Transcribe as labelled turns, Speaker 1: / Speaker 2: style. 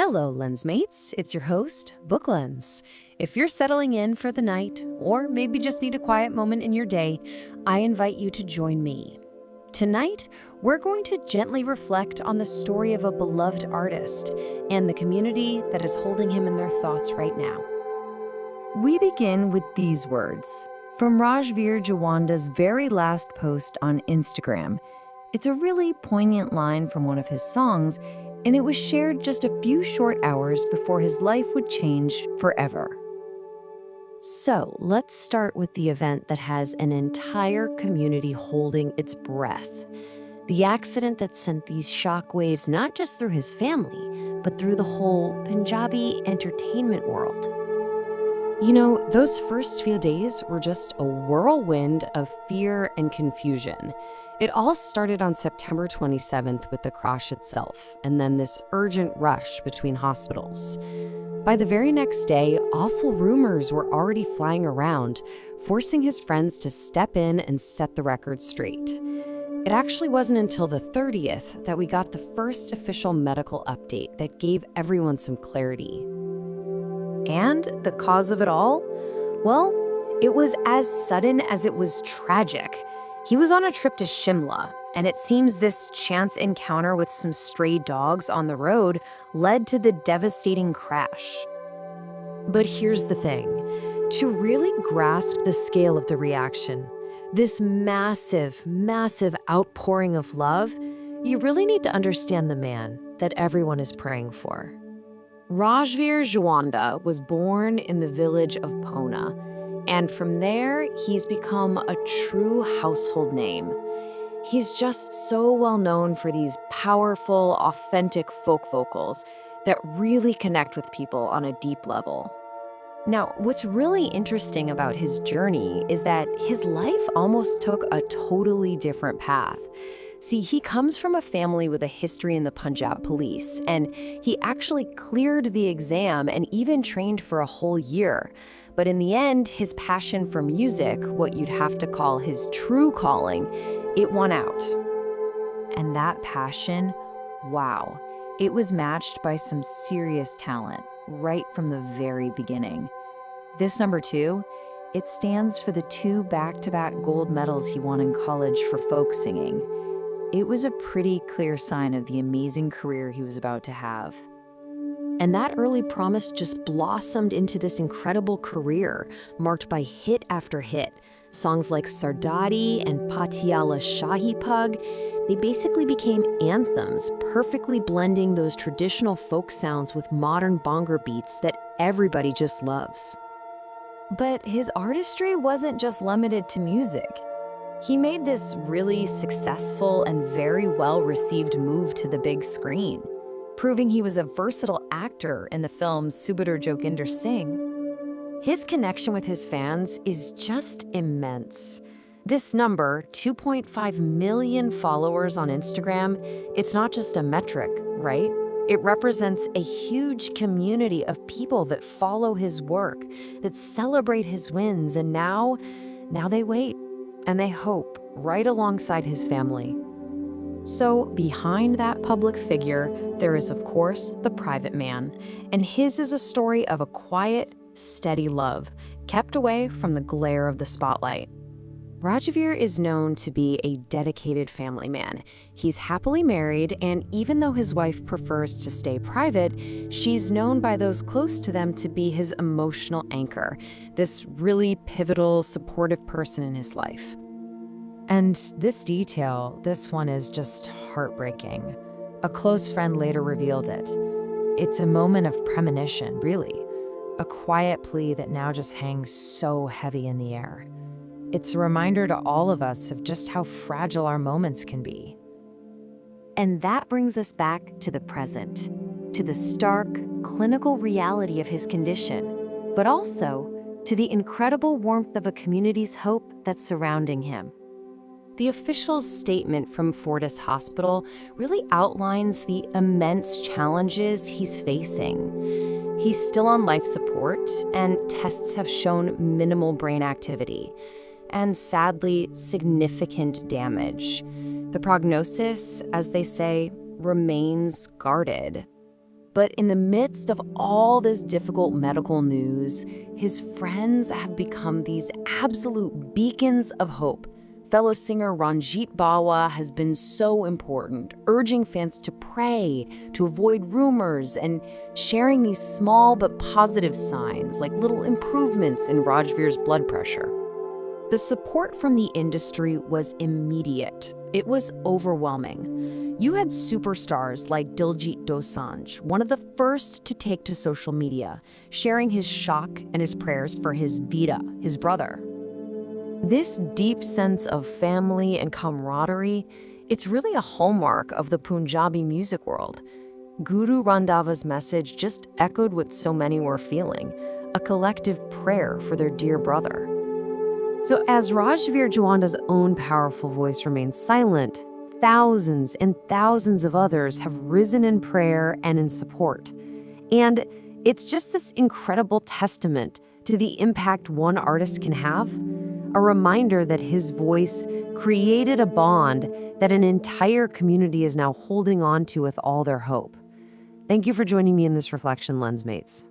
Speaker 1: Hello, Lensmates. It's your host, Book Lens. If you're settling in for the night, or maybe just need a quiet moment in your day, I invite you to join me. Tonight, we're going to gently reflect on the story of a beloved artist and the community that is holding him in their thoughts right now. We begin with these words from Rajvir Jawanda's very last post on Instagram. It's a really poignant line from one of his songs, and it was shared just a few short hours before his life would change forever. So let's start with the event that has an entire community holding its breath. The accident that sent these shockwaves not just through his family, but through the whole Punjabi entertainment world. You know, those first few days were just a whirlwind of fear and confusion. It all started on September 27th with the crash itself, and then this urgent rush between hospitals. By the very next day, awful rumors were already flying around, forcing his friends to step in and set the record straight. It actually wasn't until the 30th that we got the first official medical update that gave everyone some clarity. And the cause of it all? Well, it was as sudden as it was tragic. He was on a trip to Shimla, and it seems this chance encounter with some stray dogs on the road led to the devastating crash. But here's the thing. To really grasp the scale of the reaction, this massive, massive outpouring of love, you really need to understand the man that everyone is praying for. Rajvir Jawanda was born in the village of Pona, and from there, he's become a true household name. He's just so well known for these powerful, authentic folk vocals that really connect with people on a deep level. Now, what's really interesting about his journey is that his life almost took a totally different path. See, he comes from a family with a history in the Punjab police, and he actually cleared the exam and even trained for a whole year. But in the end, his passion for music, what you'd have to call his true calling, it won out. And that passion, wow, it was matched by some serious talent right from the very beginning. This number 2, it stands for the 2 back-to-back gold medals he won in college for folk singing. It was a pretty clear sign of the amazing career he was about to have. And that early promise just blossomed into this incredible career, marked by hit after hit. Songs like Sardari and Patiala Shahi Pug, they basically became anthems, perfectly blending those traditional folk sounds with modern bongo beats that everybody just loves. But his artistry wasn't just limited to music. He made this really successful and very well-received move to the big screen, proving he was a versatile actor in the film Subadar Joginder Singh. His connection with his fans is just immense. This number, 2.5 million followers on Instagram, it's not just a metric, right? It represents a huge community of people that follow his work, that celebrate his wins, and now they wait and they hope right alongside his family. So behind that public figure, there is, of course, the private man, and his is a story of a quiet, steady love, kept away from the glare of the spotlight. Rajvir is known to be a dedicated family man. He's happily married, and even though his wife prefers to stay private, she's known by those close to them to be his emotional anchor, this really pivotal, supportive person in his life. And this detail, this one is just heartbreaking. A close friend later revealed it. It's a moment of premonition, really. A quiet plea that now just hangs so heavy in the air. It's a reminder to all of us of just how fragile our moments can be. And that brings us back to the present, to the stark, clinical reality of his condition, but also to the incredible warmth of a community's hope that's surrounding him. The official statement from Fortis Hospital really outlines the immense challenges he's facing. He's still on life support, and tests have shown minimal brain activity, and sadly, significant damage. The prognosis, as they say, remains guarded. But in the midst of all this difficult medical news, his friends have become these absolute beacons of hope. Fellow singer Ranjit Bawa has been so important, urging fans to pray, to avoid rumors, and sharing these small but positive signs like little improvements in Rajveer's blood pressure. The support from the industry was immediate. It was overwhelming. You had superstars like Diljit Dosanjh, one of the first to take to social media, sharing his shock and his prayers for his Vida, his brother. This deep sense of family and camaraderie, it's really a hallmark of the Punjabi music world. Guru Randava's message just echoed what so many were feeling, a collective prayer for their dear brother. So as Rajvir Jawanda's own powerful voice remains silent, thousands and thousands of others have risen in prayer and in support. And it's just this incredible testament to the impact one artist can have, a reminder that his voice created a bond that an entire community is now holding on to with all their hope. Thank you for joining me in this reflection, Lensmates.